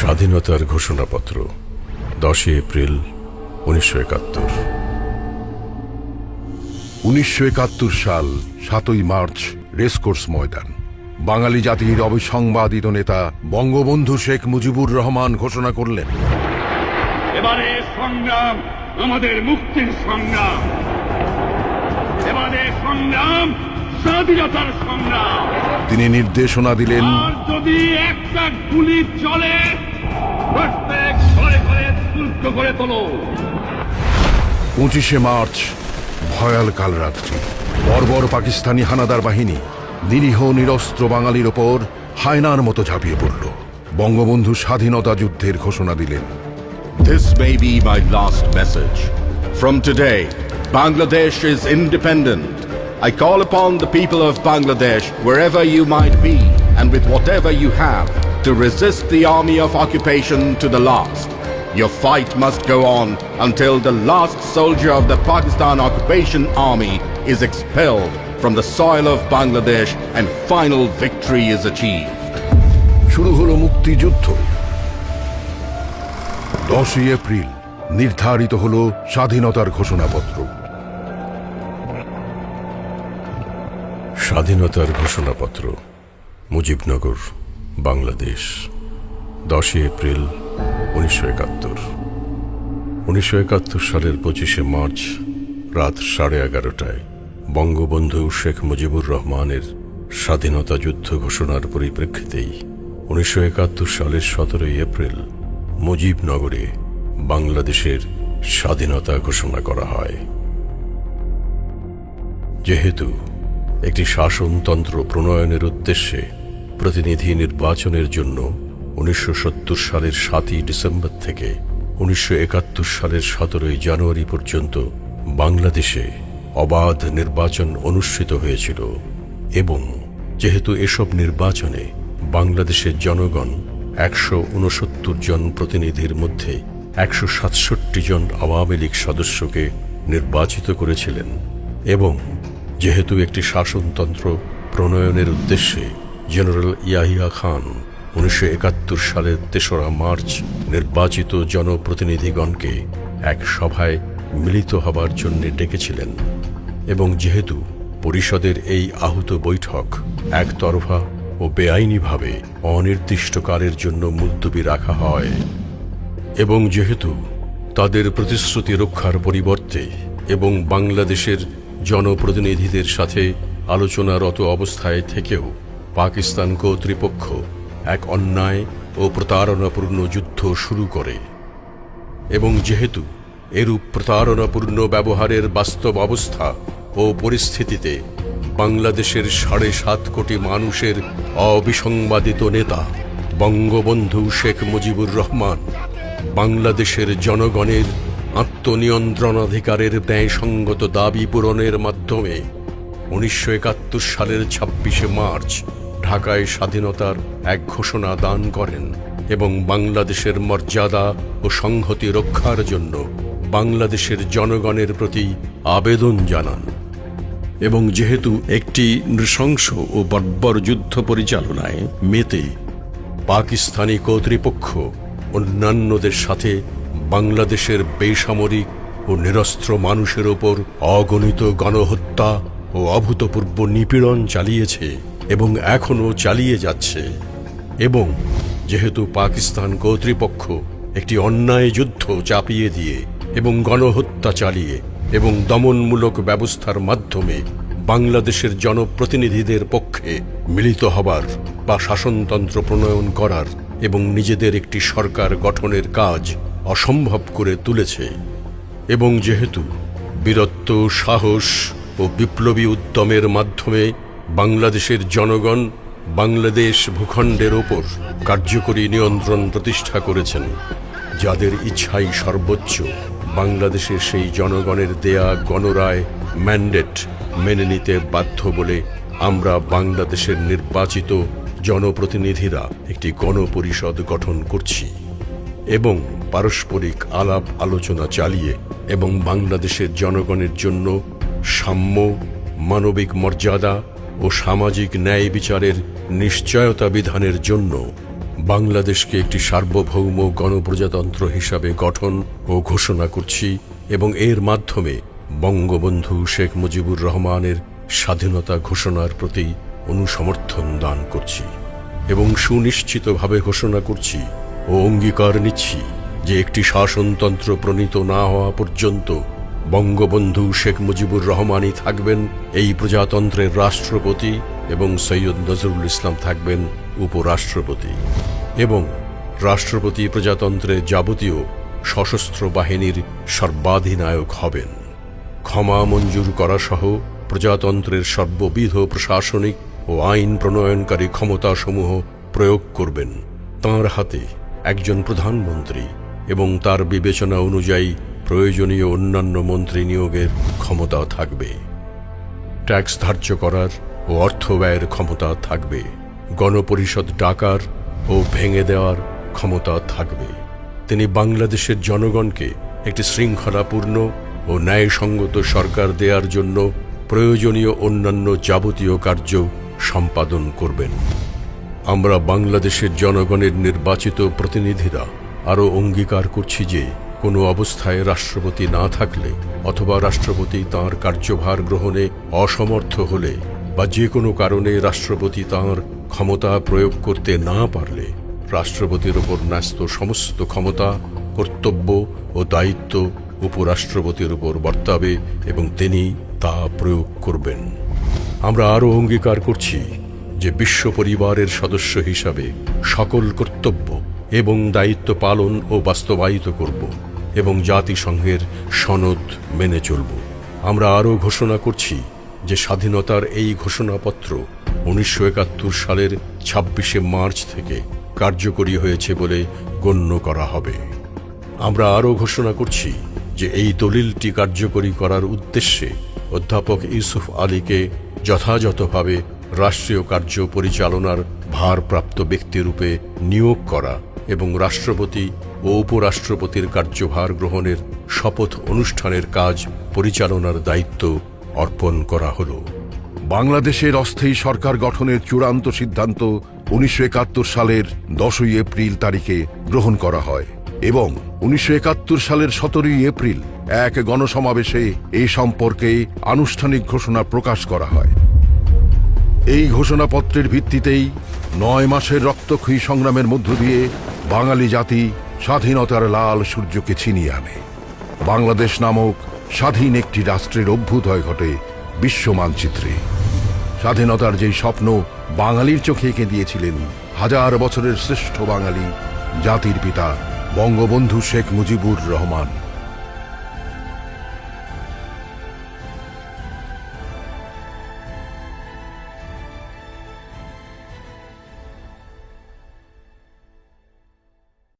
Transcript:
স্বাধীনতার ঘোষণাপত্র 10 এপ্রিল 1971। 1971 সাল 7ই মার্চ রেসকোর্স ময়দান। বাঙালি জাতির অবিসংবাদিত নেতা বঙ্গবন্ধু শেখ মুজিবুর রহমান ঘোষণা করলেন, এবারে সংগ্রাম আমাদের মুক্তির সংগ্রাম, এবারে সংগ্রাম স্বাধীনতার সংগ্রাম। তিনি নির্দেশনা দিলেন, আর যদি একটা গুলি চলে প্রত্যেক ঘরে ঘরে শুল্ক করে তোলো। 25শে মার্চ ভয়াল কালরাত্রি। বর্বর পাকিস্তানি হানাদার বাহিনী নিরীহ নিরস্ত্র বাঙালির ওপর হায়নার মতো ঝাঁপিয়ে পড়ল। বঙ্গবন্ধু স্বাধীনতা যুদ্ধের ঘোষণা দিলেন। This may be my last message. From today, Bangladesh is independent. I call upon the people of Bangladesh, wherever you might be and with whatever you have, to resist the army of occupation to the last. Your fight must go on until the last soldier of the Pakistan occupation army is expelled from the soil of Bangladesh and final victory is achieved. শুরু হলো মুক্তিযুদ্ধ। 10ই April নির্ধারিত হলো স্বাধীনতার ঘোষণাপত্র। স্বাধীনতার ঘোষণাপত্র, Mujibnagar, Bangladesh, 10 April 1971। 1971 সালের 25শে মার্চ রাত 11:30টায় বঙ্গবন্ধু শেখ মুজিবুর রহমানের স্বাধীনতা যুদ্ধ ঘোষণার পরিপ্রেক্ষিতেই 1971 সালের 17ই এপ্রিল মুজিবনগরে বাংলাদেশের স্বাধীনতা ঘোষণা করা হয়। যেহেতু একটি শাসনতন্ত্র প্রণয়নের উদ্দেশ্যে প্রতিনিধি নির্বাচনের জন্য 1970 সালের 7ই ডিসেম্বর থেকে 1971 সালের 17ই জানুয়ারি পর্যন্ত বাংলাদেশে অবাধ নির্বাচন অনুষ্ঠিত হয়েছিল এবং যেহেতু এসব নির্বাচনে বাংলাদেশের জনগণ 169 জন প্রতিনিধির মধ্যে 167 জন আওয়ামী লীগ সদস্যকে নির্বাচিত করেছিলেন এবং যেহেতু একটি শাসনতন্ত্র প্রণয়নের উদ্দেশ্যে জেনারেল ইয়াহিয়া খান 1971 সালের 3রা মার্চ নির্বাচিত জনপ্রতিনিধিগণকে এক সভায় মিলিত হবার জন্য ডেকেছিলেন এবং যেহেতু পরিষদের এই আহুত বৈঠক একতরফা ও বেআইনিভাবে অনির্দিষ্টকালের জন্য মুলতবি রাখা হয় এবং যেহেতু তাদের প্রতিশ্রুতি রক্ষার পরিবর্তে এবং বাংলাদেশের জনপ্রতিনিধিদের সাথে আলোচনারত অবস্থায় থেকেও পাকিস্তান কর্তৃপক্ষ এক অন্যায় ও প্রতারণাপূর্ণ যুদ্ধ শুরু করে এবং যেহেতু এরূপ প্রতারণাপূর্ণ ব্যবহারের বাস্তব অবস্থা ও পরিস্থিতিতে বাংলাদেশের 7.5 কোটি মানুষের অবিসংবাদিত নেতা বঙ্গবন্ধু শেখ মুজিবুর রহমান বাংলাদেশের জনগণের আত্মনিয়ন্ত্রণাধিকারের ন্যায়সঙ্গত দাবি পূরণের মাধ্যমে 1971 সালের 26শে মার্চ ঢাকায় স্বাধীনতার এক ঘোষণা দান করেন এবং বাংলাদেশের মর্যাদা ও সংহতি রক্ষার জন্য বাংলাদেশের জনগণের প্রতি আবেদন জানান এবং যেহেতু একটি নৃশংস ও বর্বর যুদ্ধ পরিচালনায় মেতে পাকিস্তানি কর্তৃপক্ষ অন্যান্যদের সাথে বাংলাদেশের বেসামরিক ও নিরস্ত্র মানুষের ওপর অগণিত গণহত্যা ও অভূতপূর্ব নিপীড়ন চালিয়েছে এবং এখনও চালিয়ে যাচ্ছে এবং যেহেতু পাকিস্তান কর্তৃপক্ষ একটি অন্যায় যুদ্ধ চাপিয়ে দিয়ে এবং গণহত্যা চালিয়ে এবং দমনমূলক ব্যবস্থার মাধ্যমে বাংলাদেশের জনপ্রতিনিধিদের পক্ষে মিলিত হবার বা শাসনতন্ত্র প্রণয়ন করার এবং নিজেদের একটি সরকার গঠনের কাজ অসম্ভব করে তুলেছে এবং যেহেতু বীরত্ব, সাহস ও বিপ্লবী উদ্যমের মাধ্যমে বাংলাদেশের জনগণ বাংলাদেশ ভূখণ্ডের ওপর কার্যকরী নিয়ন্ত্রণ প্রতিষ্ঠা করেছেন, যাদের ইচ্ছাই সর্বোচ্চ বাংলাদেশের সেই জনগণের দেয়া গণরায় ম্যান্ডেট মেনে নিতে বাধ্য বলে আমরা বাংলাদেশের নির্বাচিত জনপ্রতিনিধিরা একটি গণপরিষদ গঠন করছি এবং পারস্পরিক আলাপ আলোচনা চালিয়ে এবং বাংলাদেশের জনগণের জন্য সাম্য, মানবিক মর্যাদা ও সামাজিক ন্যায় বিচারের নিশ্চয়তা বিধানের জন্য বাংলাদেশকে একটি সার্বভৌম গণপ্রজাতন্ত্র হিসাবে গঠন ও ঘোষণা করছি এবং এর মাধ্যমে বঙ্গবন্ধু শেখ মুজিবুর রহমানের স্বাধীনতা ঘোষণার প্রতি অনুসমর্থন দান করছি এবং সুনিশ্চিতভাবে ঘোষণা করছি ও অঙ্গীকার নিচ্ছি যে একটি শাসনতন্ত্র প্রণীত না হওয়া পর্যন্ত বঙ্গবন্ধু শেখ মুজিবুর রহমানই থাকবেন এই প্রজাতন্ত্রের রাষ্ট্রপতি এবং সৈয়দ নজরুল ইসলাম থাকবেন উপরাষ্ট্রপতি এবং রাষ্ট্রপতি প্রজাতন্ত্রের যাবতীয় সশস্ত্র বাহিনীর সর্বাধিনায়ক হবেন। ক্ষমা মঞ্জুর করা সহ প্রজাতন্ত্রের সর্ববিধ প্রশাসনিক ও আইন প্রণয়নকারী ক্ষমতাসমূহ প্রয়োগ করবেন তাঁর হাতে একজন প্রধানমন্ত্রী এবং তার বিবেচনা অনুযায়ী প্রয়োজনীয় অন্যান্য মন্ত্রী নিয়োগের ক্ষমতা থাকবে। ট্যাক্স ধার্য করার ও অর্থ ব্যয়ের ক্ষমতা থাকবে। গণপরিষদ ডাকার ও ভেঙে দেওয়ার ক্ষমতা থাকবে। তিনি বাংলাদেশের জনগণকে একটি শৃঙ্খলাপূর্ণ ও ন্যায়সঙ্গত সরকার দেওয়ার জন্য প্রয়োজনীয় অন্যান্য যাবতীয় কার্য সম্পাদন করবেন। আমরা বাংলাদেশের জনগণের নির্বাচিত প্রতিনিধিরা আরও অঙ্গীকার করছি যে কোনো অবস্থায় রাষ্ট্রপতি না থাকলে অথবা রাষ্ট্রপতি তাঁর কার্যভার গ্রহণে অসমর্থ হলে বা যে কোনো কারণে রাষ্ট্রপতি তাঁর ক্ষমতা প্রয়োগ করতে না পারলে রাষ্ট্রপতির ওপর ন্যস্ত সমস্ত ক্ষমতা, কর্তব্য ও দায়িত্ব উপরাষ্ট্রপতির উপর বর্তাবে এবং তিনি তা প্রয়োগ করবেন। আমরা আরও অঙ্গীকার করছি যে বিশ্ব পরিবারের সদস্য হিসাবে সকল কর্তব্য এবং দায়িত্ব পালন ও বাস্তবায়িত করব এবং জাতিসংঘের সনদ মেনে চলব। আমরা আরও ঘোষণা করছি যে স্বাধীনতার এই ঘোষণাপত্র 1971 সালের 26শে মার্চ থেকে কার্যকরী হয়েছে বলে গণ্য করা হবে। আমরা আরও ঘোষণা করছি যে এই দলিলটি কার্যকরী করার উদ্দেশ্যে অধ্যাপক ইউসুফ আলীকে যথাযথভাবে রাষ্ট্রীয় কার্য পরিচালনার ভারপ্রাপ্ত ব্যক্তিরূপে নিয়োগ করা এবং রাষ্ট্রপতি ও উপরাষ্ট্রপতির কার্যভার গ্রহণের শপথ অনুষ্ঠানের কাজ পরিচালনার দায়িত্ব অর্পণ করা হলো। বাংলাদেশের অস্থায়ী সরকার গঠনের চূড়ান্ত সিদ্ধান্ত 1971 সালের 10ই এপ্রিল তারিখে গ্রহণ করা হয় এবং 1971 সালের 17ই এপ্রিল এক গণসমাবেশে এই সম্পর্কে আনুষ্ঠানিক ঘোষণা প্রকাশ করা হয়। এই ঘোষণাপত্রের ভিত্তিতেই 9 মাসের রক্তক্ষয়ী সংগ্রামের মধ্য দিয়ে বাঙালি জাতি স্বাধীনতার লাল সূর্যকে ছিনিয়ে আনে। বাংলাদেশ নামক স্বাধীন একটি রাষ্ট্রের অভ্যুদয় ঘটে বিশ্ব মানচিত্রে। স্বাধীনতার যেই স্বপ্ন বাঙালির চোখে এঁকে দিয়েছিলেন হাজার বছরের শ্রেষ্ঠ বাঙালি, জাতির পিতা বঙ্গবন্ধু শেখ মুজিবুর রহমান।